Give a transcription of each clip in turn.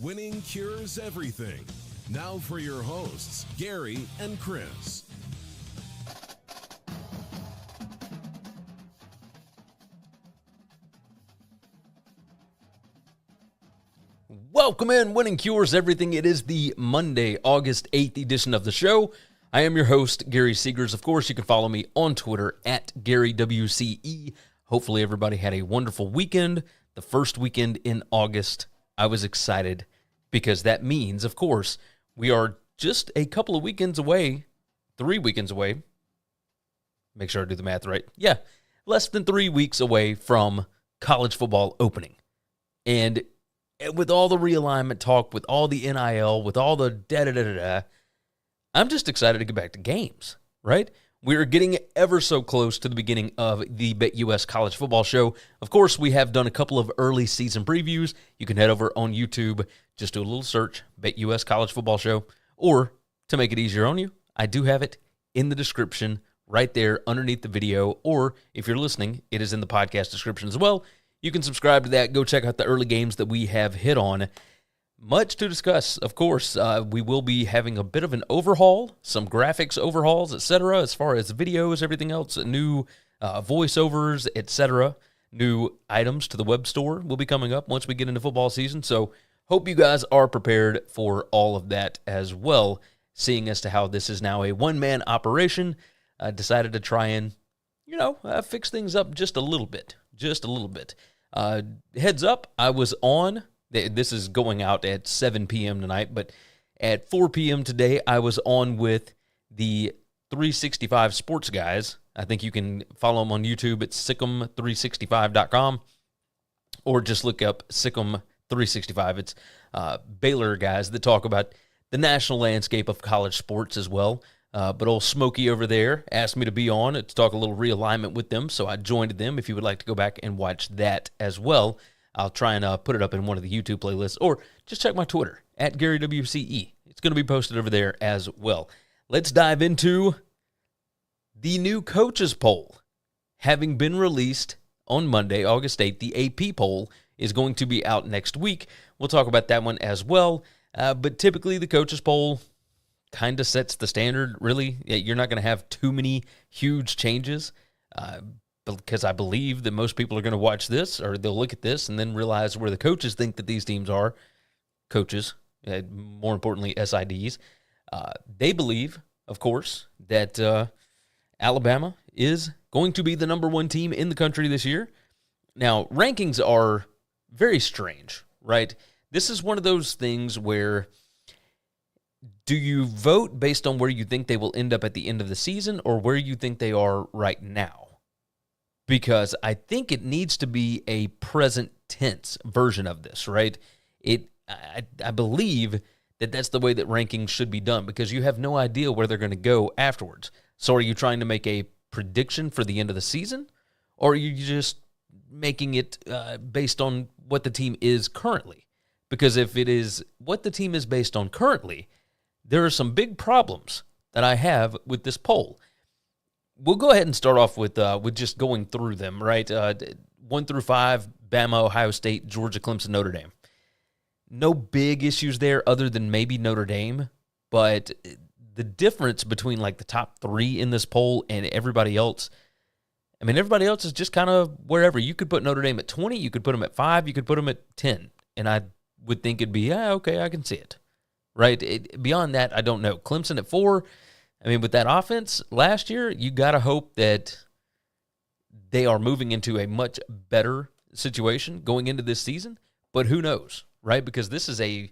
Winning cures everything. Now for your hosts, Gary and Chris. Welcome in, Winning Cures Everything. It is the Monday, August 8th edition of the show. I am your host, Gary Seegers. Of course, you can follow me on Twitter at GaryWCE. Hopefully everybody had a wonderful weekend. The first weekend in August. I was excited because that means, of course, we are just a couple of weekends away, 3 weekends away. Make sure I do the math right. Yeah, less than 3 weeks away from college football opening. And with all the realignment talk, with all the NIL, with all the da-da-da-da-da, I'm just excited to get back to games, right? We're getting ever so close to the beginning of the BetUS College Football Show. Of course, we have done a couple of early season previews. You can head over on YouTube, just do a little search, BetUS College Football Show, or to make it easier on you, I do have it in the description right there underneath the video, or if you're listening, it is in the podcast description as well. You can subscribe to that. Go check out the early games that we have hit on. Much to discuss, of course. We will be having a bit of an overhaul, some graphics overhauls, etc., as far as videos, everything else, new voiceovers, etc., new items to the web store will be coming up once we get into football season. So hope you guys are prepared for all of that as well, seeing as to how this is now a one-man operation. I decided to try and, fix things up just a little bit. Heads up, I was on. This is going out at 7 p.m. tonight, but at 4 p.m. today, I was on with the 365 Sports guys. I think you can follow them on YouTube at Sick'em365.com, or just look up Sick'em365. It's Baylor guys that talk about the national landscape of college sports as well. But old Smokey over there asked me to be on to talk a little realignment with them, so I joined them. If you would like to go back and watch that as well, I'll try and put it up in one of the YouTube playlists, or just check my Twitter, at GaryWCE. It's going to be posted over there as well. Let's dive into the new coaches poll. Having been released on Monday, August 8th, the AP poll is going to be out next week. We'll talk about that one as well. But typically the coaches poll kind of sets the standard, really. You're not going to have too many huge changes. Because I believe that most people are going to watch this, or they'll look at this and then realize where the coaches think that these teams are. Coaches, more importantly, SIDs. They believe, of course, that Alabama is going to be the number one team in the country this year. Now, rankings are very strange, right? This is one of those things where, do you vote based on where you think they will end up at the end of the season, or where you think they are right now? Because I think it needs to be a present tense version of this, right? I believe that that's the way that rankings should be done, because you have no idea where they're going to go afterwards. So are you trying to make a prediction for the end of the season, or are you just making it based on what the team is currently? Because if it is what the team is based on currently, there are some big problems that I have with this poll. We'll go ahead and start off with just going through them, right? 1 through 5, Bama, Ohio State, Georgia, Clemson, Notre Dame. No big issues there other than maybe Notre Dame, but the difference between like the top 3 in this poll and everybody else, I mean, everybody else is just kind of wherever. You could put Notre Dame at 20, you could put them at 5, you could put them at 10, and I would think it'd be, okay, I can see it, right? Beyond that, I don't know. Clemson at 4, I mean, with that offense last year, you got to hope that they are moving into a much better situation going into this season. But who knows, right? Because this is a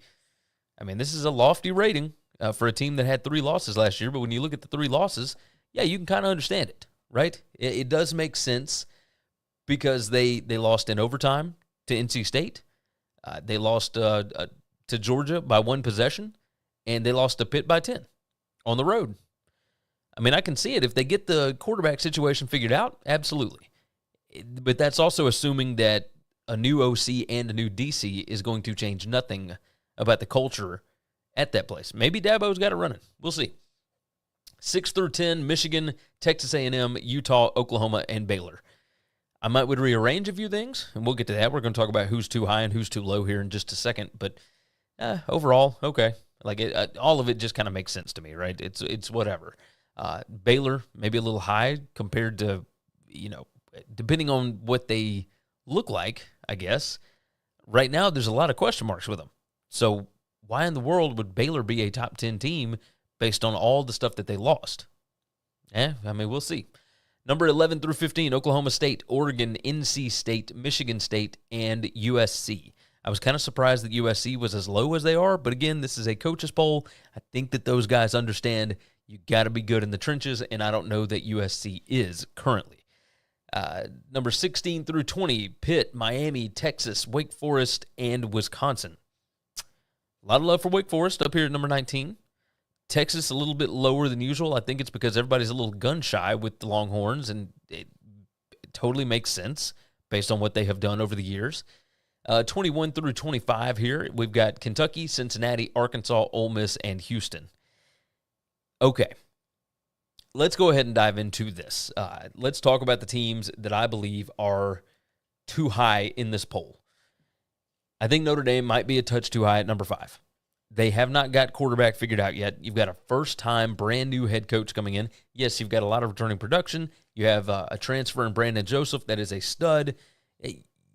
lofty rating for a team that had 3 losses last year. But when you look at the 3 losses, yeah, you can kind of understand it, right? It does make sense because they lost in overtime to NC State. They lost to Georgia by 1 possession, and they lost to Pitt by 10 on the road. I mean, I can see it. If they get the quarterback situation figured out, absolutely. But that's also assuming that a new OC and a new DC is going to change nothing about the culture at that place. Maybe Dabo's got it running. We'll see. 6 through 10, Michigan, Texas A&M, Utah, Oklahoma, and Baylor. I would rearrange a few things, and we'll get to that. We're going to talk about who's too high and who's too low here in just a second. But overall, okay. Like all of it just kind of makes sense to me, right? It's whatever. Baylor, maybe a little high compared to, depending on what they look like, I guess. Right now, there's a lot of question marks with them. So why in the world would Baylor be a top 10 team based on all the stuff that they lost? We'll see. Number 11 through 15, Oklahoma State, Oregon, NC State, Michigan State, and USC. I was kind of surprised that USC was as low as they are, but again, this is a coaches poll. I think that those guys understand you got to be good in the trenches, and I don't know that USC is currently. Number 16 through 20, Pitt, Miami, Texas, Wake Forest, and Wisconsin. A lot of love for Wake Forest up here at number 19. Texas a little bit lower than usual. I think it's because everybody's a little gun-shy with the Longhorns, and it totally makes sense based on what they have done over the years. 21 through 25 here, we've got Kentucky, Cincinnati, Arkansas, Ole Miss, and Houston. Okay, let's go ahead and dive into this. Let's talk about the teams that I believe are too high in this poll. I think Notre Dame might be a touch too high at number 5. They have not got quarterback figured out yet. You've got a first-time, brand-new head coach coming in. Yes, you've got a lot of returning production. You have a transfer in Brandon Joseph that is a stud.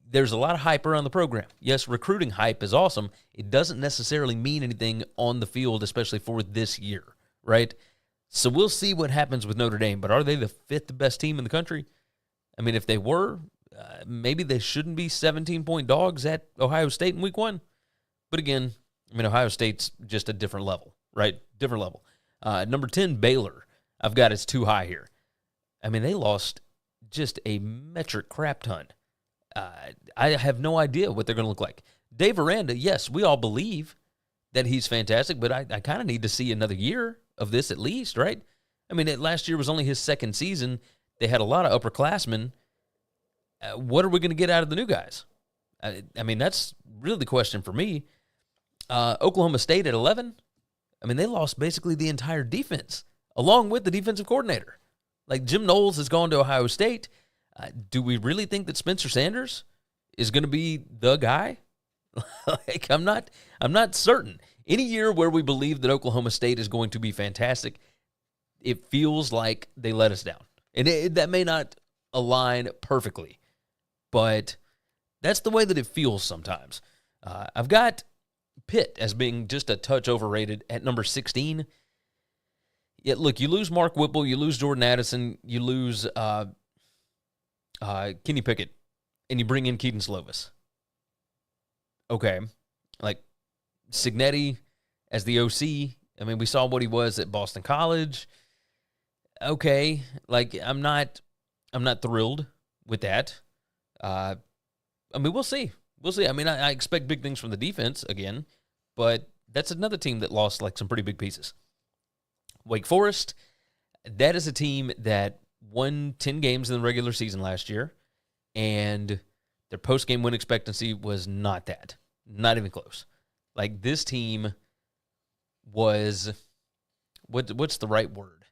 There's a lot of hype around the program. Yes, recruiting hype is awesome. It doesn't necessarily mean anything on the field, especially for this year, right? So we'll see what happens with Notre Dame. But are they the 5th best team in the country? I mean, if they were, maybe they shouldn't be 17-point dogs at Ohio State in week 1. But again, Ohio State's just a different level, right? Different level. Number 10, Baylor. I've got it's too high here. They lost just a metric crap ton. I have no idea what they're going to look like. Dave Aranda, yes, we all believe that he's fantastic, but I kind of need to see another year of this at least, right? Last year was only his second season. They had a lot of upperclassmen. What are we going to get out of the new guys? That's really the question for me. Oklahoma State at 11, they lost basically the entire defense, along with the defensive coordinator. Like, Jim Knowles has gone to Ohio State. Do we really think that Spencer Sanders is going to be the guy? I'm not certain. Any year where we believe that Oklahoma State is going to be fantastic, it feels like they let us down. And that may not align perfectly, but that's the way that it feels sometimes. I've got Pitt as being just a touch overrated at number 16. Yeah, look, you lose Mark Whipple, you lose Jordan Addison, you lose Kenny Pickett, and you bring in Keaton Slovis. Okay. Like, Cignetti as the OC, we saw what he was at Boston College. Okay. Like, I'm not thrilled with that. We'll see. We'll see. I expect big things from the defense again, but that's another team that lost like some pretty big pieces. Wake Forest, that is a team that won 10 games in the regular season last year, and their post-game win expectancy was not that. Not even close. Like, this team was, what's the right word?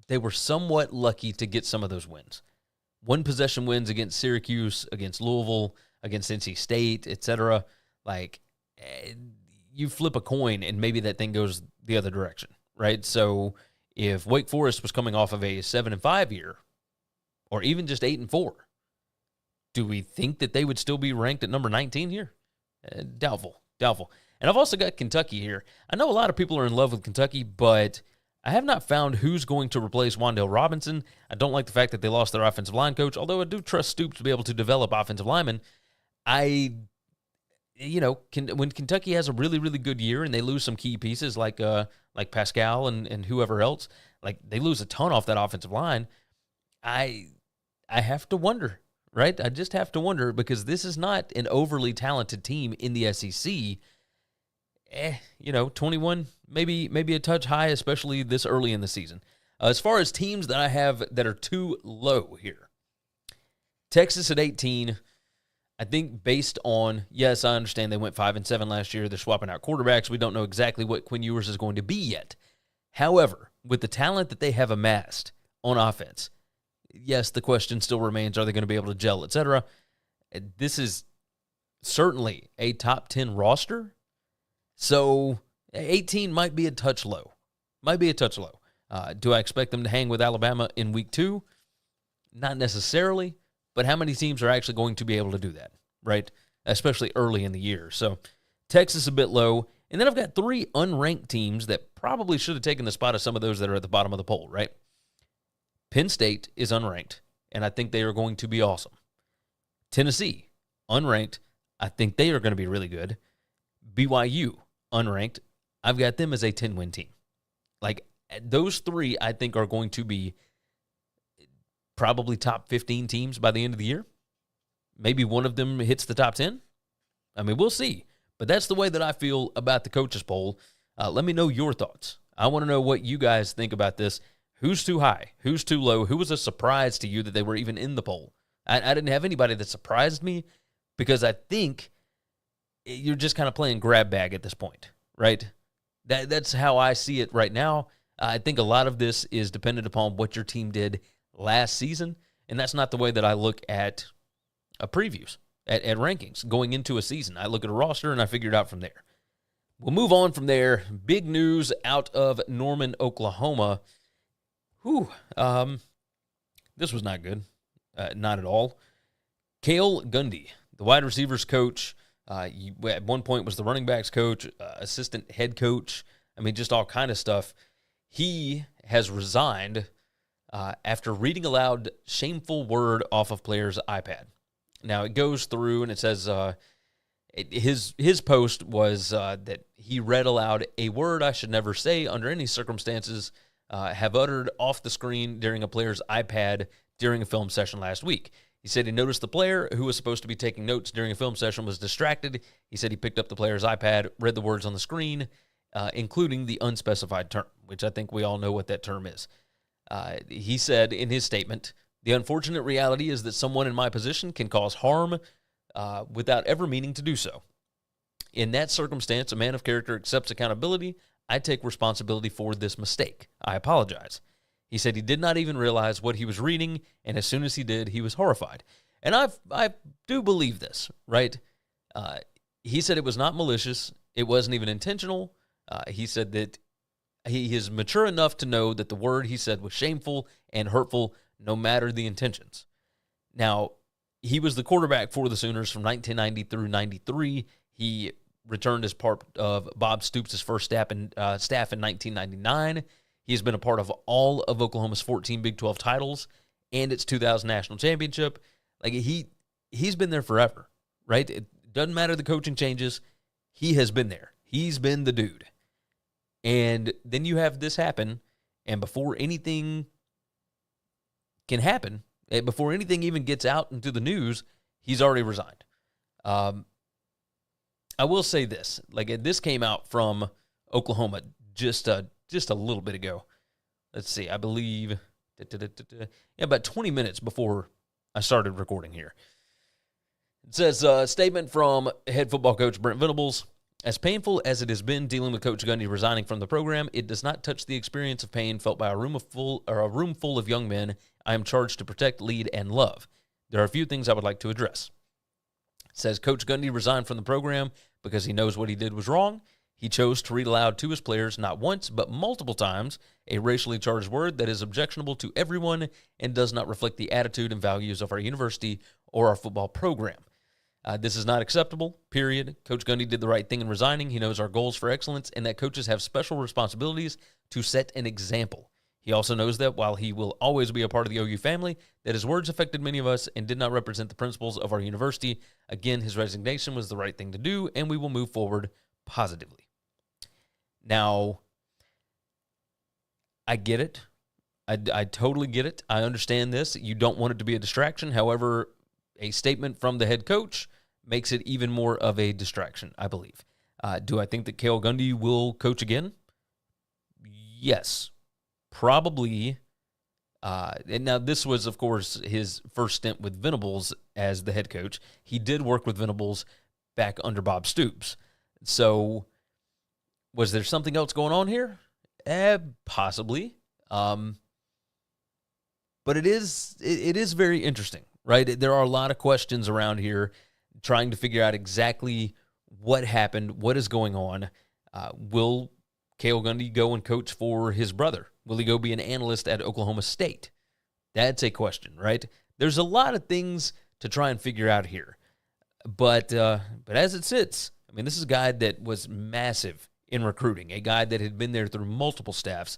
They were somewhat lucky to get some of those wins. One-possession wins against Syracuse, against Louisville, against NC State, etc. Like, you flip a coin and maybe that thing goes the other direction, right? So if Wake Forest was coming off of a 7-5 year, or even just 8-4, do we think that they would still be ranked at number 19 here? Doubtful. And I've also got Kentucky here. I know a lot of people are in love with Kentucky, but I have not found who's going to replace Wan'Dale Robinson. I don't like the fact that they lost their offensive line coach, although I do trust Stoops to be able to develop offensive linemen. When Kentucky has a really, really good year and they lose some key pieces like Pascal and whoever else, like they lose a ton off that offensive line, I have to wonder, right? I just have to wonder because this is not an overly talented team in the SEC. 21, maybe a touch high, especially this early in the season. As far as teams that I have that are too low here, Texas at 18, I think based on, yes, I understand they went 5-7 last year. They're swapping out quarterbacks. We don't know exactly what Quinn Ewers is going to be yet. However, with the talent that they have amassed on offense, yes, the question still remains, are they going to be able to gel, etc.? This is certainly a top 10 roster. So 18 might be a touch low. Do I expect them to hang with Alabama in week 2? Not necessarily, but how many teams are actually going to be able to do that, right? Especially early in the year. So Texas a bit low. And then I've got 3 unranked teams that probably should have taken the spot of some of those that are at the bottom of the poll, right? Penn State is unranked, and I think they are going to be awesome. Tennessee, unranked. I think they are going to be really good. BYU, unranked. I've got them as a 10-win team. Like, those 3, I think, are going to be probably top 15 teams by the end of the year. Maybe one of them hits the top 10. I mean, we'll see. But that's the way that I feel about the coaches poll. Let me know your thoughts. I want to know what you guys think about this. Who's too high? Who's too low? Who was a surprise to you that they were even in the poll? I didn't have anybody that surprised me because I think you're just kind of playing grab bag at this point, right? That's how I see it right now. I think a lot of this is dependent upon what your team did last season, and that's not the way that I look at previews, at rankings going into a season. I look at a roster, and I figure it out from there. We'll move on from there. Big news out of Norman, Oklahoma. This was not good. Not at all. Cale Gundy, the wide receivers coach, at one point was the running backs coach, assistant head coach. I mean, just all kind of stuff. He has resigned after reading aloud shameful word off of players' iPad. Now, it goes through and it says his post was that he read aloud a word I should never say under any circumstances, have uttered off the screen during a player's iPad during a film session last week. He said he noticed the player who was supposed to be taking notes during a film session was distracted. He said he picked up the player's iPad, read the words on the screen, including the unspecified term, which I think we all know what that term is. He said in his statement, "The unfortunate reality is that someone in my position can cause harm without ever meaning to do so. In that circumstance, a man of character accepts accountability. I take responsibility for this mistake. I apologize." He said he did not even realize what he was reading, and as soon as he did, he was horrified. And I do believe this, right? He said it was not malicious. It wasn't even intentional. He said that he is mature enough to know that the word he said was shameful and hurtful, no matter the intentions. Now, he was the quarterback for the Sooners from 1990 through 93. He returned as part of Bob Stoops' first staff in 1999. He's been a part of all of Oklahoma's 14 Big 12 titles and its 2000 national championship. Like, he's been there forever, right? It doesn't matter the coaching changes. He has been there. He's been the dude. And then you have this happen, and before anything can happen, before anything even gets out into the news, he's already resigned. I will say this. Like, this came out from Oklahoma just a little bit ago. Let's see. I believe about 20 minutes before I started recording here. It says, statement from head football coach Brent Venables. "As painful as it has been dealing with Coach Gundy resigning from the program, it does not touch the experience of pain felt by a room full of young men I am charged to protect, lead, and love. There are a few things I would like to address." It says Coach Gundy resigned from the program because he knows what he did was wrong. He chose to read aloud to his players not once, but multiple times, a racially charged word that is objectionable to everyone and does not reflect the attitude and values of our university or our football program. This is not acceptable, period. Coach Gundy did the right thing in resigning. He knows our goals for excellence and that coaches have special responsibilities to set an example. He also knows that while he will always be a part of the OU family, that his words affected many of us and did not represent the principles of our university. Again, his resignation was the right thing to do, and we will move forward positively. Now, I get it. I totally get it. I understand this. You don't want it to be a distraction. However, a statement from the head coach makes it even more of a distraction, I believe. Do I think that Cale Gundy will coach again? Yes, probably. And now this was, of course, his first stint with Venables as the head coach. He did work with Venables back under Bob Stoops. So was there something else going on here? Possibly. But it is very interesting, right? There are a lot of questions around here trying to figure out exactly what happened, what is going on. Will Cale Gundy go and coach for his brother? Will he go be an analyst at Oklahoma State? That's a question, right? There's a lot of things to try and figure out here. But as it sits, I mean, this is a guy that was massive in recruiting, a guy that had been there through multiple staffs,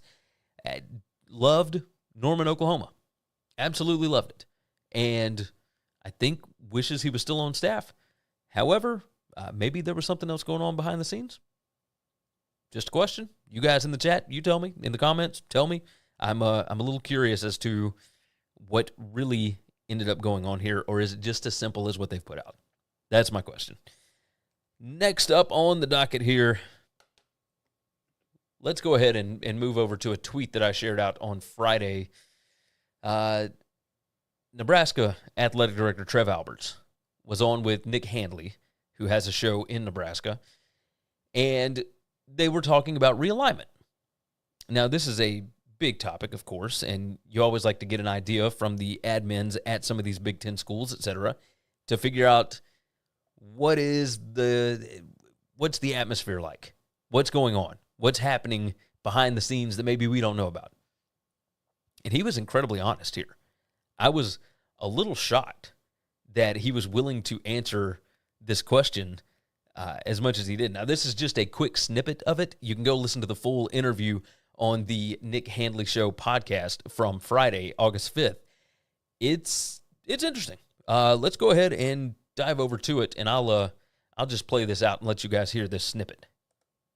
loved Norman, Oklahoma, absolutely loved it, and I think wishes he was still on staff. However, maybe there was something else going on behind the scenes. Just a question. You guys in the chat, you tell me. In the comments, tell me. I'm a little curious as to what really ended up going on here, or is it just as simple as what they've put out? That's my question. Next up on the docket here, let's go ahead and move over to a tweet that I shared out on Friday. Nebraska Athletic Director Trev Albers was on with Nick Hadley, who has a show in Nebraska, and they were talking about realignment. Now, this is a big topic, of course, and you always like to get an idea from the admins at some of these Big Ten schools, et cetera, to figure out what's the atmosphere like, what's going on, what's happening behind the scenes that maybe we don't know about. And he was incredibly honest here. I was a little shocked that he was willing to answer this question as much as he did. Now, this is just a quick snippet of it. You can go listen to the full interview on the Nick Hadley Show podcast from Friday, August 5th. It's interesting. Let's go ahead and dive over to it, and I'll just play this out and let you guys hear this snippet.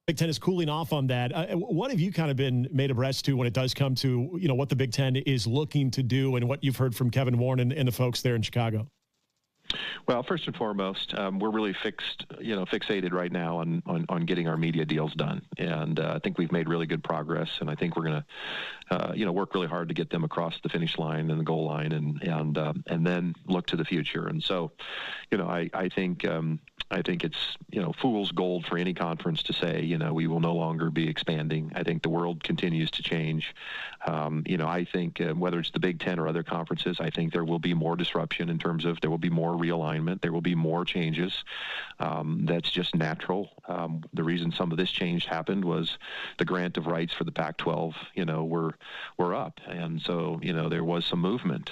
Big Ten is cooling off on that. What have you kind of been made abreast to when it does come to, what the Big Ten is looking to do and what you've heard from Kevin Warren and the folks there in Chicago? Well, first and foremost, we're really fixated right now on getting our media deals done, and I think we've made really good progress. And I think we're going to, work really hard to get them across the finish line and the goal line, and then look to the future. And so, I think it's fool's gold for any conference to say we will no longer be expanding. I think the world continues to change. I think whether it's the Big Ten or other conferences, I think there will be more disruption in terms of there will be more realignment. There will be more changes. That's just natural. The reason some of this change happened was the grant of rights for the Pac-12, were up. And so, there was some movement.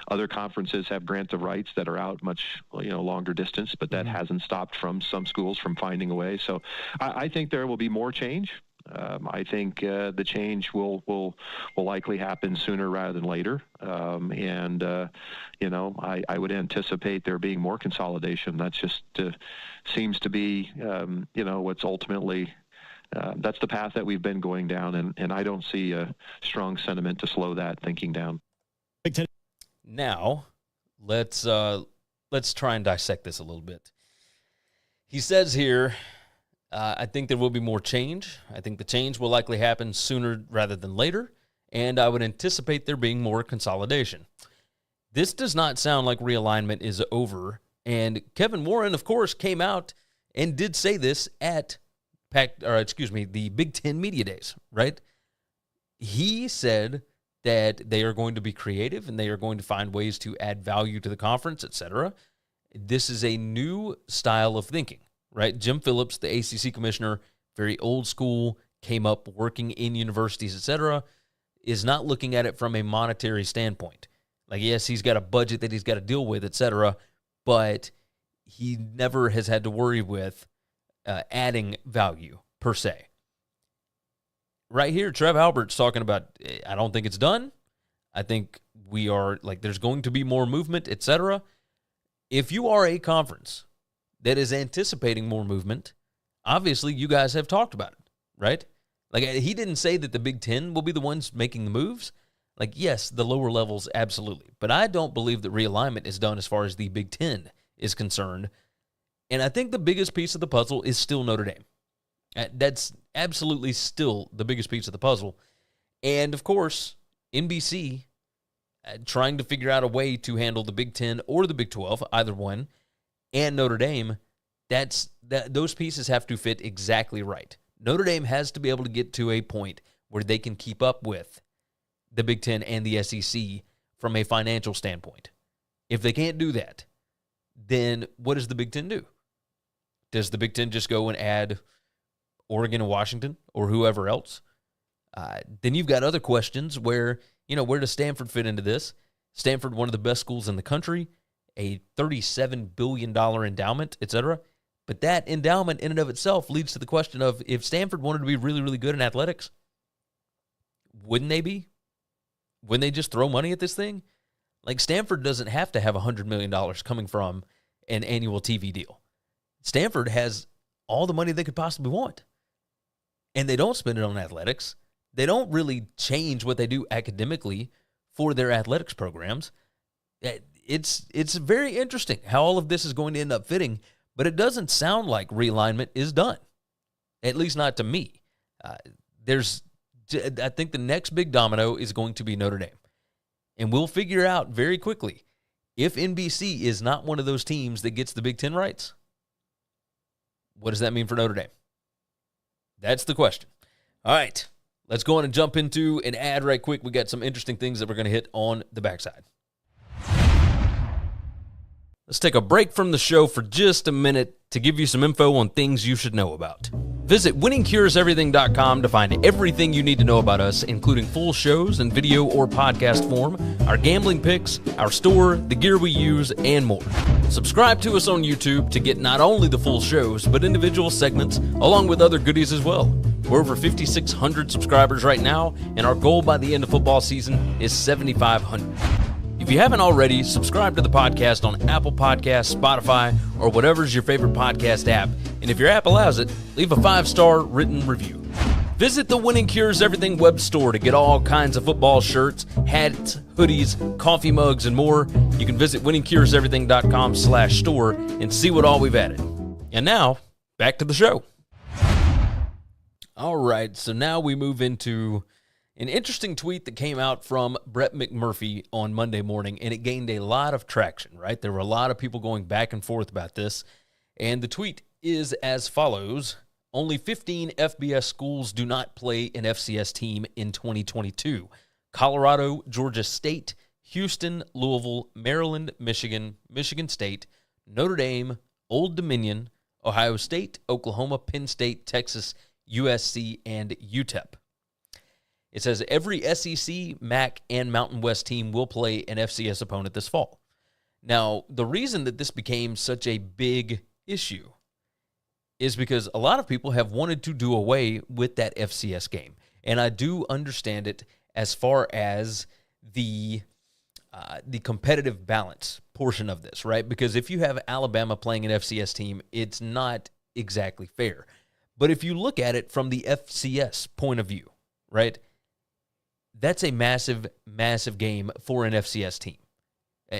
Other conferences have grants of rights that are out much, longer distance, but that hasn't stopped from some schools from finding a way. So I think there will be more change. I think the change will likely happen sooner rather than later. I would anticipate there being more consolidation. That's just seems to be, what's ultimately that's the path that we've been going down, and I don't see a strong sentiment to slow that thinking down. Now, let's try and dissect this a little bit. He says here, I think there will be more change. I think the change will likely happen sooner rather than later, and I would anticipate there being more consolidation. This does not sound like realignment is over, and Kevin Warren, of course, came out and did say this at the Big Ten Media Days, right? He said that they are going to be creative and they are going to find ways to add value to the conference, etc. This is a new style of thinking, right? Jim Phillips, the ACC commissioner, very old school, came up working in universities, etc., is not looking at it from a monetary standpoint. Like, yes, he's got a budget that he's got to deal with, etc., but he never has had to worry with adding value, per se. Right here, Trev Albers talking about, I don't think it's done. I think we are, there's going to be more movement, etc. If you are a conference that is anticipating more movement, obviously you guys have talked about it, right? He didn't say that the Big Ten will be the ones making the moves. Yes, the lower levels, absolutely. But I don't believe that realignment is done as far as the Big Ten is concerned. And I think the biggest piece of the puzzle is still Notre Dame. That's absolutely still the biggest piece of the puzzle. And, of course, NBC trying to figure out a way to handle the Big Ten or the Big 12, either one, and Notre Dame, those pieces have to fit exactly right. Notre Dame has to be able to get to a point where they can keep up with the Big Ten and the SEC from a financial standpoint. If they can't do that, then what does the Big Ten do? Does the Big Ten just go and add Oregon and Washington or whoever else? Then you've got other questions where, where does Stanford fit into this? Stanford, one of the best schools in the country, a $37 billion endowment, et cetera. But that endowment in and of itself leads to the question of, if Stanford wanted to be really, really good in athletics, wouldn't they be? Wouldn't they just throw money at this thing? Like, Stanford doesn't have to have $100 million coming from an annual TV deal. Stanford has all the money they could possibly want. And they don't spend it on athletics. They don't really change what they do academically for their athletics programs. It's very interesting how all of this is going to end up fitting, but it doesn't sound like realignment is done, at least not to me. I think the next big domino is going to be Notre Dame, and we'll figure out very quickly if NBC is not one of those teams that gets the Big Ten rights. What does that mean for Notre Dame? That's the question. All right, let's go on and jump into an ad right quick. We got some interesting things that we're going to hit on the backside. Let's take a break from the show for just a minute to give you some info on things you should know about. Visit winningcureseverything.com to find everything you need to know about us, including full shows in video or podcast form, our gambling picks, our store, the gear we use, and more. Subscribe to us on YouTube to get not only the full shows, but individual segments, along with other goodies as well. We're over 5,600 subscribers right now, and our goal by the end of football season is 7,500. If you haven't already, subscribe to the podcast on Apple Podcasts, Spotify, or whatever's your favorite podcast app. And if your app allows it, leave a 5-star written review. Visit the Winning Cures Everything web store to get all kinds of football shirts, hats, hoodies, coffee mugs, and more. You can visit winningcureseverything.com/store and see what all we've added. And now, back to the show. All right, so now we move into an interesting tweet that came out from Brett McMurphy on Monday morning, and it gained a lot of traction, right? There were a lot of people going back and forth about this, and the tweet is as follows: only 15 FBS schools do not play an FCS team in 2022. Colorado, Georgia State, Houston, Louisville, Maryland, Michigan, Michigan State, Notre Dame, Old Dominion, Ohio State, Oklahoma, Penn State, Texas, USC, and UTEP. It says every SEC, MAC, and Mountain West team will play an FCS opponent this fall. Now, the reason that this became such a big issue is because a lot of people have wanted to do away with that FCS game. And I do understand it as far as the competitive balance portion of this, right? Because if you have Alabama playing an FCS team, it's not exactly fair. But if you look at it from the FCS point of view, right, that's a massive, massive game for an FCS team.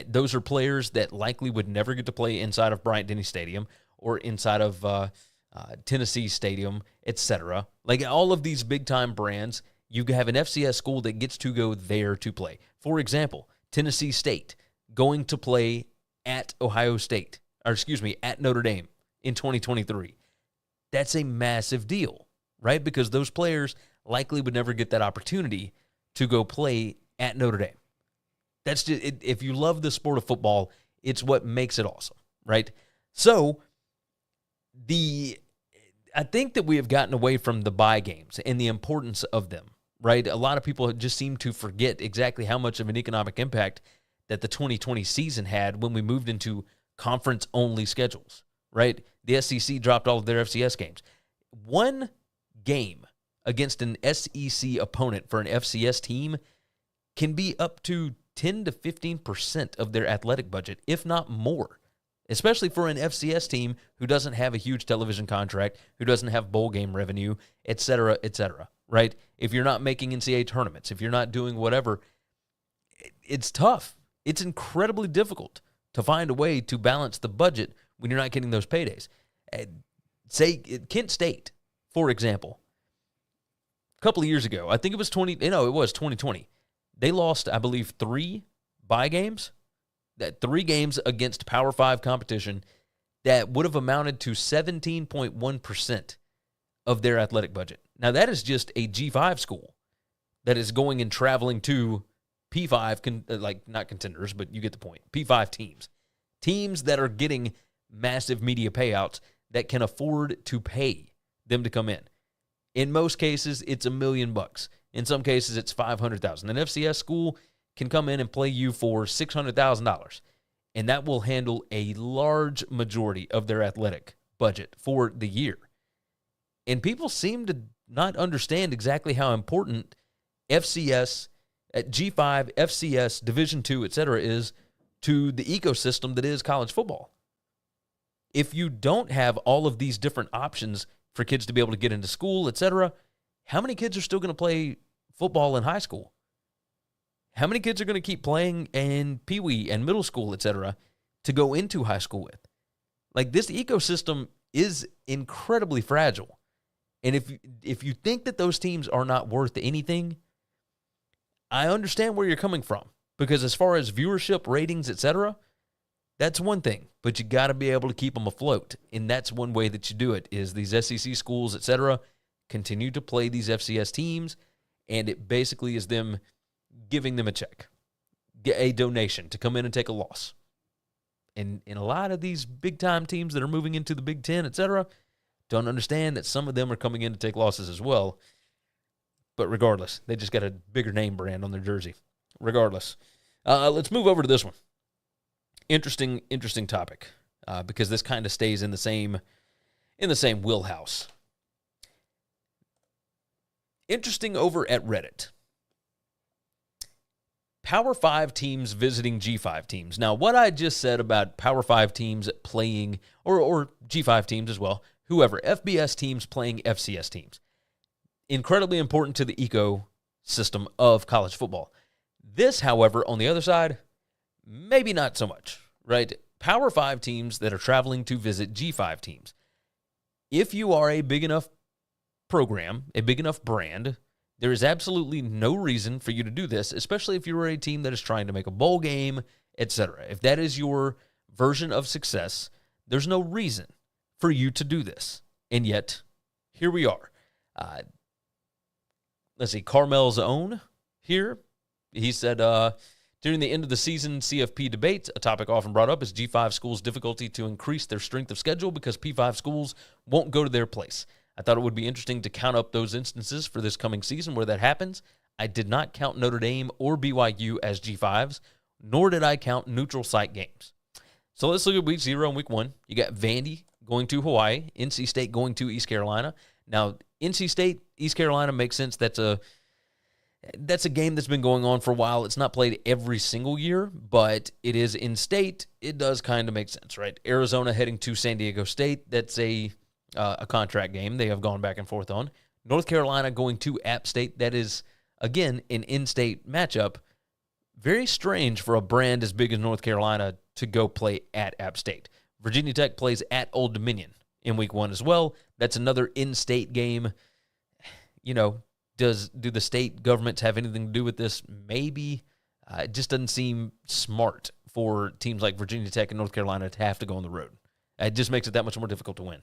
Those are players that likely would never get to play inside of Bryant-Denny Stadium or inside of Tennessee Stadium, etc. Like all of these big-time brands, you have an FCS school that gets to go there to play. For example, Tennessee State going to play at Ohio State, or excuse me, at Notre Dame in 2023. That's a massive deal, right? Because those players likely would never get that opportunity to go play at Notre Dame. That's just, if you love the sport of football, it's what makes it awesome, right? So I think that we have gotten away from the bye games and the importance of them, right? A lot of people just seem to forget exactly how much of an economic impact that the 2020 season had when we moved into conference-only schedules, right? The SEC dropped all of their FCS games. One game against an SEC opponent for an FCS team can be up to 10 to 15% of their athletic budget, if not more, especially for an FCS team who doesn't have a huge television contract, who doesn't have bowl game revenue, et cetera, right? If you're not making NCAA tournaments, if you're not doing whatever, it's tough. It's incredibly difficult to find a way to balance the budget when you're not getting those paydays. Say Kent State, for example, a couple of years ago, I think it was 2020. They lost, I believe, 3 bye games. That 3 games against Power 5 competition that would have amounted to 17.1% of their athletic budget. Now, that is just a G5 school that is going and traveling to P5, not contenders, but you get the point, P5 teams. Teams that are getting massive media payouts that can afford to pay them to come in. In most cases, it's $1 million. In some cases, it's $500,000. An FCS school can come in and play you for $600,000, and that will handle a large majority of their athletic budget for the year. And people seem to not understand exactly how important FCS, G5, FCS, Division II, etc. is to the ecosystem that is college football. If you don't have all of these different options for kids to be able to get into school, etc., how many kids are still going to play football in high school? How many kids are going to keep playing in Pee-wee and middle school, etc., to go into high school with? Like, this ecosystem is incredibly fragile. And if you think that those teams are not worth anything, I understand where you're coming from. Because as far as viewership, ratings, etc., that's one thing. But you got to be able to keep them afloat. And that's one way that you do it, is these SEC schools, etc., continue to play these FCS teams, and it basically is them giving them a check, a donation to come in and take a loss. And in a lot of these big-time teams that are moving into the Big Ten, etc., don't understand that some of them are coming in to take losses as well. But regardless, they just got a bigger name brand on their jersey. Regardless. Let's move over to this one. Interesting topic, because this kind of stays in the same wheelhouse. Interesting over at Reddit. Power 5 teams visiting G5 teams. Now, what I just said about Power 5 teams playing, or G5 teams as well, whoever, FBS teams playing FCS teams. Incredibly important to the ecosystem of college football. This, however, on the other side, maybe not so much, right? Power 5 teams that are traveling to visit G5 teams. If you are a big enough program, a big enough brand, there is absolutely no reason for you to do this, especially if you're a team that is trying to make a bowl game, etc. If that is your version of success, there's no reason for you to do this. And yet, here we are. Let's see, Carmel's own here. He said, during the end of the season CFP debates, a topic often brought up is G5 schools' difficulty to increase their strength of schedule because P5 schools won't go to their place. I thought it would be interesting to count up those instances for this coming season where that happens. I did not count Notre Dame or BYU as G5s, nor did I count neutral site games. So let's look at week 0 and week 1. You got Vandy going to Hawaii, NC State going to East Carolina. Now, NC State, East Carolina makes sense. That's a game that's been going on for a while. It's not played every single year, but it is in state. It does kind of make sense, right? Arizona heading to San Diego State. That's a contract game they have gone back and forth on. North Carolina going to App State. That is, again, an in-state matchup. Very strange for a brand as big as North Carolina to go play at App State. Virginia Tech plays at Old Dominion in week 1 as well. That's another in-state game. You know, do the state governments have anything to do with this? Maybe. It just doesn't seem smart for teams like Virginia Tech and North Carolina to have to go on the road. It just makes it that much more difficult to win.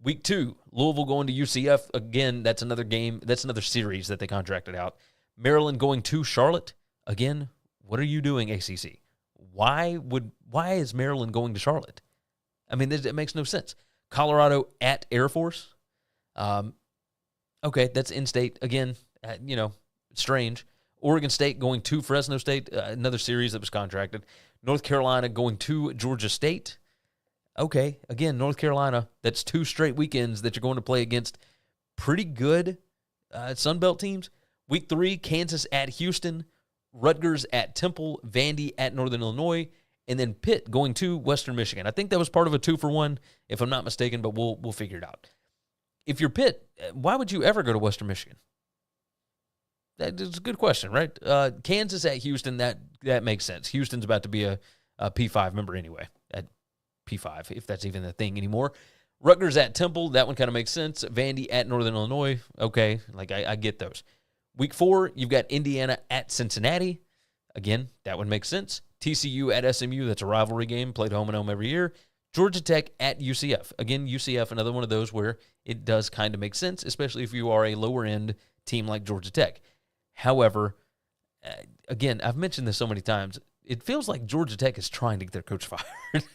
Week 2, Louisville going to UCF. Again, that's another game. That's another series that they contracted out. Maryland going to Charlotte. Again, what are you doing, ACC? Why is Maryland going to Charlotte? I mean, it makes no sense. Colorado at Air Force. Okay, that's in-state. Again, strange. Oregon State going to Fresno State, another series that was contracted. North Carolina going to Georgia State. Okay, again, North Carolina, that's 2 straight weekends that you're going to play against pretty good Sun Belt teams. Week 3, Kansas at Houston, Rutgers at Temple, Vandy at Northern Illinois, and then Pitt going to Western Michigan. I think that was part of a 2-for-1, if I'm not mistaken, but we'll figure it out. If you're Pitt, why would you ever go to Western Michigan? That is a good question, right? Kansas at Houston, that makes sense. Houston's about to be a P5 member anyway, at P5, if that's even a thing anymore. Rutgers at Temple, that one kind of makes sense. Vandy at Northern Illinois, okay, like I get those. Week 4, you've got Indiana at Cincinnati. Again, that one makes sense. TCU at SMU, that's a rivalry game, played home and home every year. Georgia Tech at UCF. Again, UCF, another one of those where it does kind of make sense, especially if you are a lower-end team like Georgia Tech. However, again, I've mentioned this so many times, it feels like Georgia Tech is trying to get their coach fired.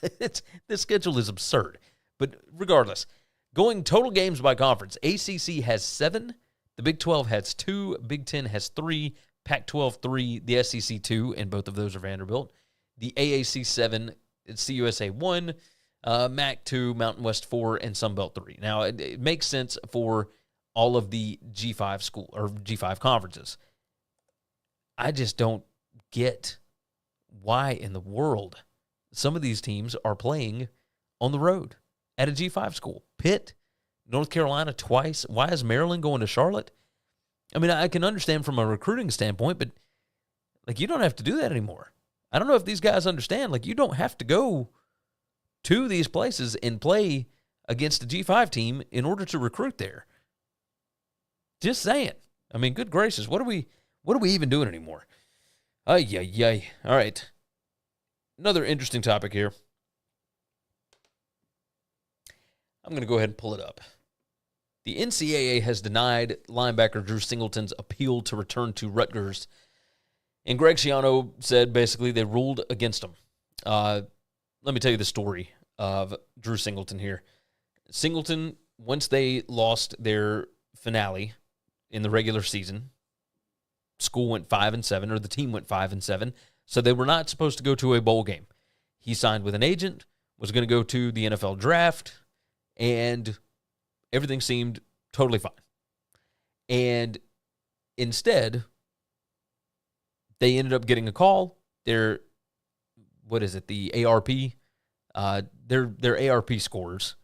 This schedule is absurd. But regardless, going total games by conference, ACC has 7, the Big 12 has 2, Big 10 has 3, Pac-12 3, the SEC 2, and both of those are Vanderbilt. The AAC 7, it's CUSA 1, MAC 2, Mountain West 4, and Sunbelt 3. Now, it makes sense for all of the G5 school or G5 conferences. I just don't get why in the world some of these teams are playing on the road at a G5 school. Pitt, North Carolina twice. Why is Maryland going to Charlotte? I mean, I can understand from a recruiting standpoint, but like, you don't have to do that anymore. I don't know if these guys understand. Like, you don't have to go to these places and play against a G5 team in order to recruit there. Just saying. I mean, good gracious, what are we even doing anymore? Ay. All right. Another interesting topic here. I'm going to go ahead and pull it up. The NCAA has denied linebacker Drew Singleton's appeal to return to Rutgers. And Greg Schiano said basically they ruled against him. Let me tell you the story of Drew Singleton here. Singleton, once they lost their finale in the regular season, school went 5-7, or the team went 5-7, so they were not supposed to go to a bowl game. He signed with an agent, was going to go to the NFL draft, and everything seemed totally fine. And instead, they ended up getting a call. The ARP, their ARP scores.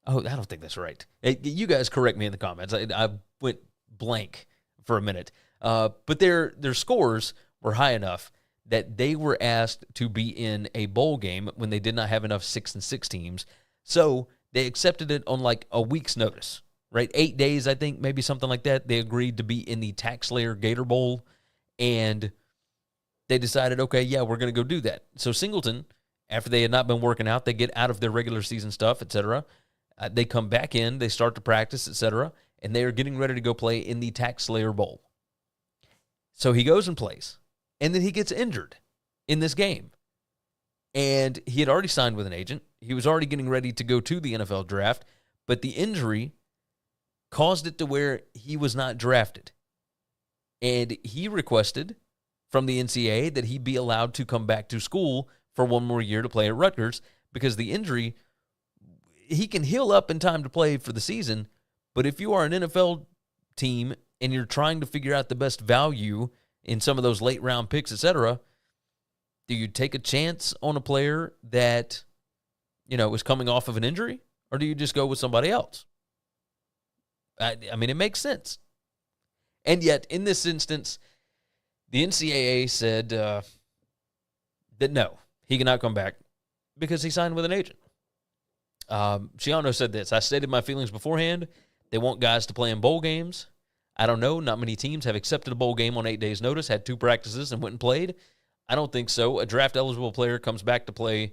Oh, I don't think that's right. You guys correct me in the comments. I went blank for a minute. But their scores were high enough that they were asked to be in a bowl game when they did not have enough 6-6 teams. So they accepted it on like a week's notice, right? 8 days, I think, maybe something like that. They agreed to be in the Tax Slayer Gator Bowl, and they decided, okay, yeah, we're going to go do that. So Singleton, after they had not been working out, they get out of their regular season stuff, etc. They come back in, they start to practice, etc., and they are getting ready to go play in the Tax Slayer Bowl. So he goes and plays, and then he gets injured in this game. And he had already signed with an agent. He was already getting ready to go to the NFL draft, but the injury caused it to where he was not drafted. And he requested from the NCAA that he be allowed to come back to school for one more year to play at Rutgers, because the injury, he can heal up in time to play for the season, but if you are an NFL team and you're trying to figure out the best value in some of those late round picks, etc., do you take a chance on a player that, is coming off of an injury, or do you just go with somebody else? I mean, it makes sense. And yet, in this instance, the NCAA said that no, he cannot come back because he signed with an agent. Schiano said this: I stated my feelings beforehand. They want guys to play in bowl games. I don't know. Not many teams have accepted a bowl game on 8 days' notice, had 2 practices, and went and played. I don't think so. A draft-eligible player comes back to play,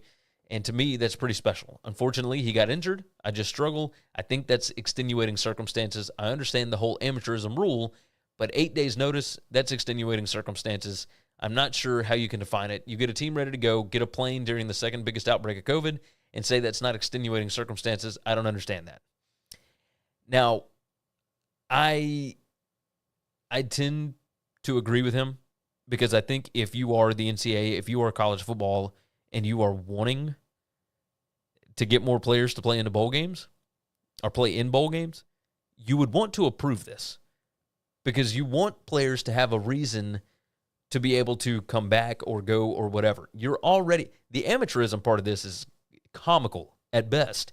and to me, that's pretty special. Unfortunately, he got injured. I just struggle. I think that's extenuating circumstances. I understand the whole amateurism rule, but 8 days' notice, that's extenuating circumstances. I'm not sure how you can define it. You get a team ready to go, get a plane during the second biggest outbreak of COVID, and say that's not extenuating circumstances. I don't understand that. Now, I tend to agree with him, because I think if you are the NCAA, if you are college football, and you are wanting to get more players to play into bowl games or play in bowl games, you would want to approve this, because you want players to have a reason to be able to come back or go or whatever. You're already, the amateurism part of this is comical at best,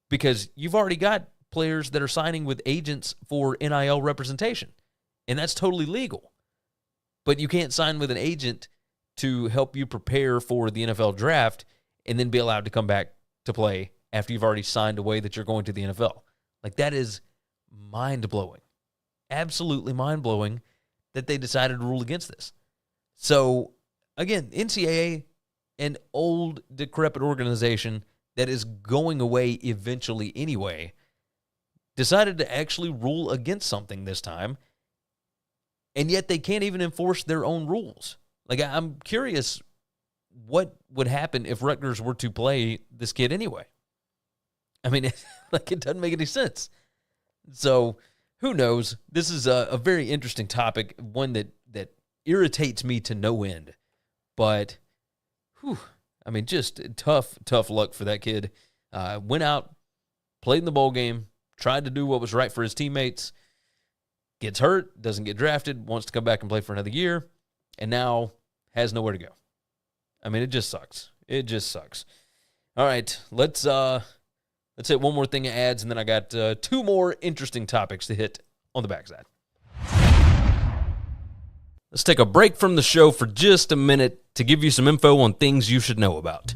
because you've already got players that are signing with agents for NIL representation, and that's totally legal. But you can't sign with an agent to help you prepare for the NFL draft and then be allowed to come back to play after you've already signed away that you're going to the NFL. Like, that is mind-blowing. Absolutely mind-blowing that they decided to rule against this. So, again, NCAA, an old, decrepit organization that is going away eventually anyway, decided to actually rule against something this time, and yet they can't even enforce their own rules. Like, I'm curious what would happen if Rutgers were to play this kid anyway? I mean, it doesn't make any sense. So who knows? This is a very interesting topic, one that irritates me to no end. But, just tough luck for that kid. Went out, played in the bowl game, tried to do what was right for his teammates, gets hurt, doesn't get drafted, wants to come back and play for another year, and now has nowhere to go. I mean, it just sucks. It just sucks. All right, let's hit one more thing of ads, and then I got two more interesting topics to hit on the backside. Let's take a break from the show for just a minute to give you some info on things you should know about.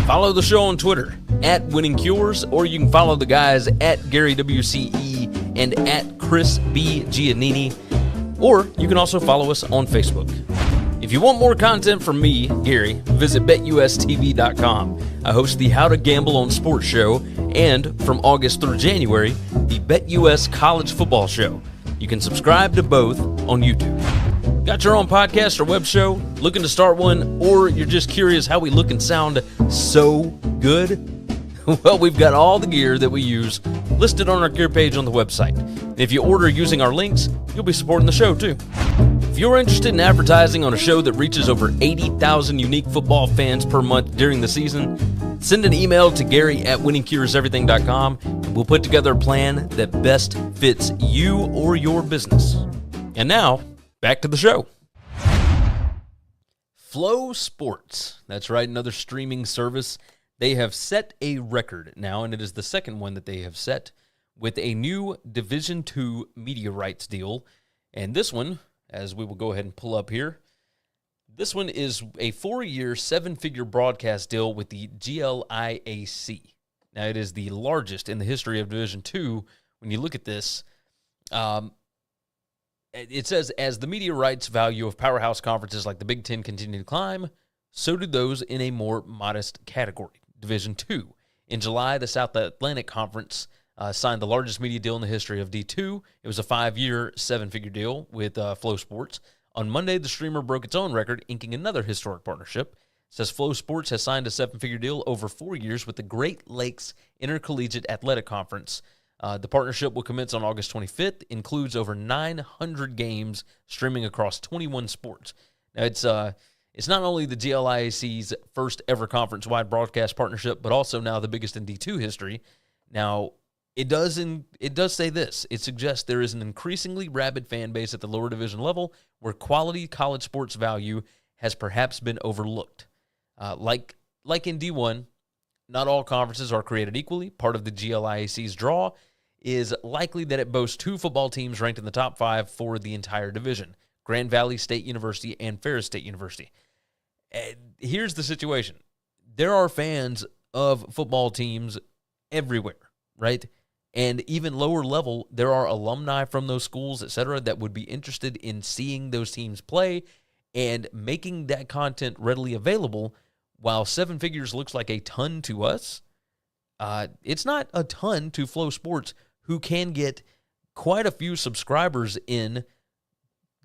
Follow the show on Twitter @WinningCures, or you can follow the guys @GaryWCE and @ChrisB Giannini, or you can also follow us on Facebook. If you want more content from me, Gary, visit BetUSTV.com. I host the How to Gamble on Sports show, and from August through January, the BetUS College Football show. You can subscribe to both on YouTube. Got your own podcast or web show? Looking to start one? Or you're just curious how we look and sound so good? Well, we've got all the gear that we use listed on our gear page on the website. If you order using our links, you'll be supporting the show too. If you're interested in advertising on a show that reaches over 80,000 unique football fans per month during the season, send an email to Gary@winningcureseverything.com, and we'll put together a plan that best fits you or your business. And now, back to the show. FloSports, that's right, another streaming service. They have set a record now, and it is the second one that they have set, with a new Division II media rights deal. And this one, as we will go ahead and pull up here, this one is a 4-year, 7-figure broadcast deal with the GLIAC. Now, it is the largest in the history of Division II. When you look at this, it says, as the media rights value of powerhouse conferences like the Big Ten continue to climb, so do those in a more modest category, Division II. In July, the South Atlantic Conference signed the largest media deal in the history of D2. It was a 5-year, 7-figure deal with FloSports. On Monday, the streamer broke its own record, inking another historic partnership. It says FloSports has signed a 7-figure deal over 4 years with the Great Lakes Intercollegiate Athletic Conference. The partnership will commence on August 25th, includes over 900 games streaming across 21 sports. Now, it's not only the GLIAC's first ever conference-wide broadcast partnership, but also now the biggest in D2 history. Now, it does say this. It suggests there is an increasingly rabid fan base at the lower division level where quality college sports value has perhaps been overlooked. Like in D1, not all conferences are created equally. Part of the GLIAC's draw is likely that it boasts 2 football teams ranked in the top 5 for the entire division, Grand Valley State University and Ferris State University. Here's the situation. There are fans of football teams everywhere, right? And even lower level, there are alumni from those schools, et cetera, that would be interested in seeing those teams play and making that content readily available. While 7 figures looks like a ton to us, it's not a ton to FloSports, who can get quite a few subscribers in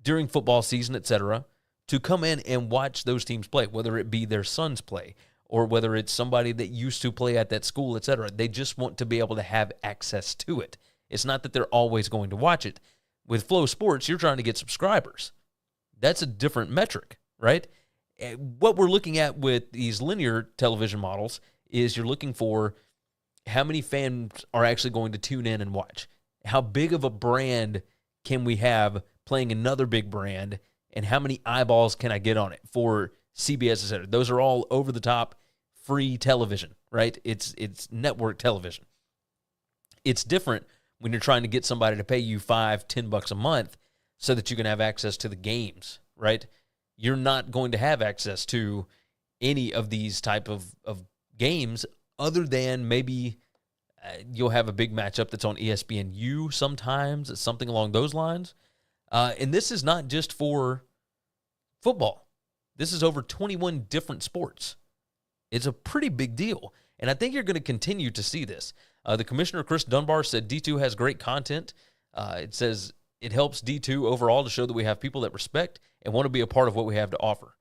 during football season, et cetera, to come in and watch those teams play, whether it be their sons play or whether it's somebody that used to play at that school, et cetera. They just want to be able to have access to it. It's not that they're always going to watch it. With FloSports, you're trying to get subscribers. That's a different metric, right? What we're looking at with these linear television models is you're looking for how many fans are actually going to tune in and watch. How big of a brand can we have playing another big brand, and how many eyeballs can I get on it for CBS, et cetera? Those are all over-the-top free television, right? It's network television. It's different when you're trying to get somebody to pay you $5-10 a month so that you can have access to the games, right? You're not going to have access to any of these type of games other than maybe you'll have a big matchup that's on ESPNU sometimes, something along those lines. And this is not just for football. This is over 21 different sports. It's a pretty big deal, and I think you're going to continue to see this. The commissioner, Chris Dunbar, said D2 has great content. It says it helps D2 overall to show that we have people that respect and want to be a part of what we have to offer.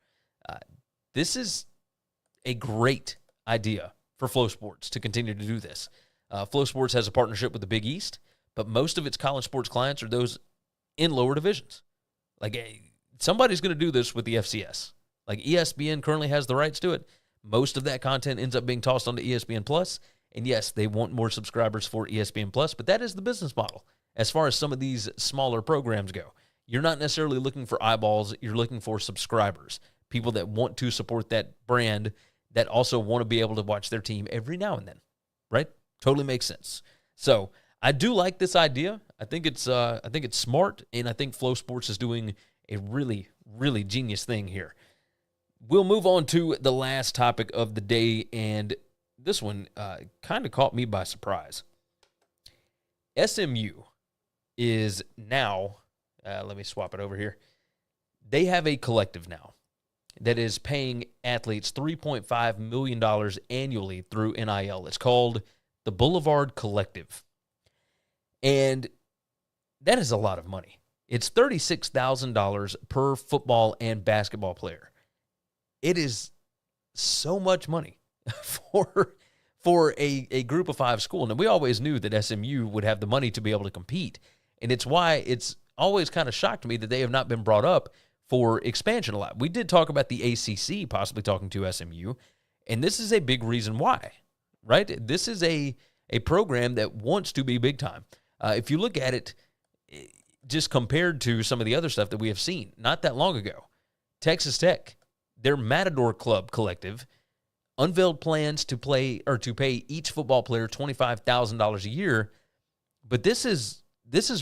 This is a great idea for FloSports to continue to do this. FloSports has a partnership with the Big East, but most of its college sports clients are those in lower divisions. Like, somebody's going to do this with the FCS. Like, ESPN currently has the rights to it. Most of that content ends up being tossed onto ESPN+. And yes, they want more subscribers for ESPN+, but that is the business model. As far as some of these smaller programs go, you're not necessarily looking for eyeballs. You're looking for subscribers, people that want to support that brand, that also want to be able to watch their team every now and then, right? Totally makes sense. So I do like this idea. I think it's smart, and I think FloSports is doing a really, really genius thing here. We'll move on to the last topic of the day, and this one kind of caught me by surprise. SMU is now, let me swap it over here. They have a collective now that is paying athletes $3.5 million annually through NIL. It's called the Boulevard Collective. And that is a lot of money. It's $36,000 per football and basketball player. It is so much money for a group of five school. Now, we always knew that SMU would have the money to be able to compete, and it's why it's always kind of shocked me that they have not been brought up for expansion a lot. We did talk about the ACC possibly talking to SMU, and this is a big reason why, right? This is a program that wants to be big time. If you look at it, just compared to some of the other stuff that we have seen not that long ago, Texas Tech, their Matador Club collective, unveiled plans to pay each football player $25,000 a year, but this is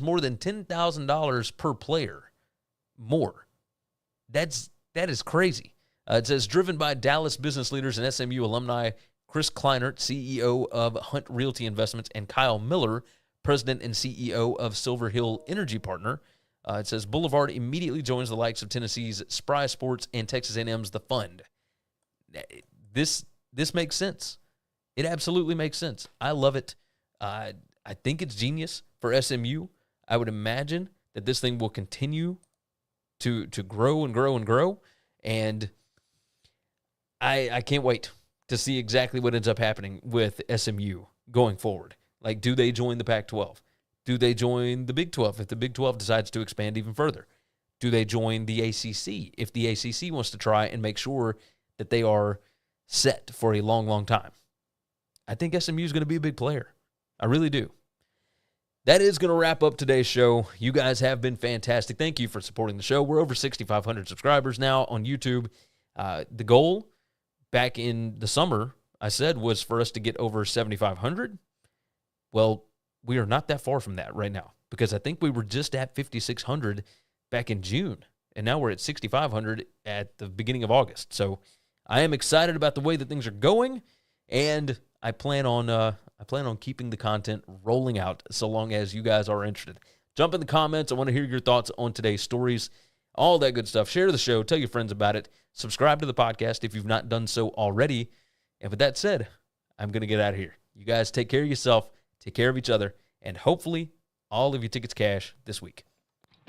more than $10,000 per player more. That is crazy. It says, driven by Dallas business leaders and SMU alumni Chris Kleinert, CEO of Hunt Realty Investments, and Kyle Miller, president and CEO of Silver Hill Energy Partner. It says Boulevard immediately joins the likes of Tennessee's Spry Sports and Texas A&M's The Fund. This makes sense. It absolutely makes sense. I love it. I think it's genius for SMU. I would imagine that this thing will continue to grow and grow and grow. And I can't wait to see exactly what ends up happening with SMU going forward. Like, do they join the Pac-12? Do they join the Big 12 if the Big 12 decides to expand even further? Do they join the ACC if the ACC wants to try and make sure that they are set for a long, long time? I think SMU is going to be a big player. I really do. That is going to wrap up today's show. You guys have been fantastic. Thank you for supporting the show. We're over 6,500 subscribers now on YouTube. The goal back in the summer, I said, was for us to get over 7,500. Well, we are not that far from that right now, because I think we were just at 5,600 back in June, and now we're at 6,500 at the beginning of August. So I am excited about the way that things are going, and I plan on keeping the content rolling out so long as you guys are interested. Jump in the comments. I want to hear your thoughts on today's stories, all that good stuff. Share the show. Tell your friends about it. Subscribe to the podcast if you've not done so already. And with that said, I'm going to get out of here. You guys take care of yourself. Take care of each other, and hopefully all of your tickets cash this week.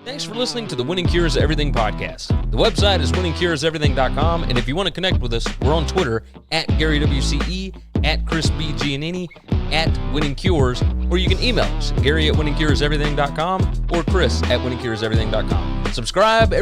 Thanks for listening to the Winning Cures Everything podcast. The website is winningcureseverything.com, and if you want to connect with us, we're on Twitter at GaryWCE, at Chris B. Giannini, at Winning Cures, or you can email us, Gary at winningcureseverything.com or Chris at winningcureseverything.com. Subscribe every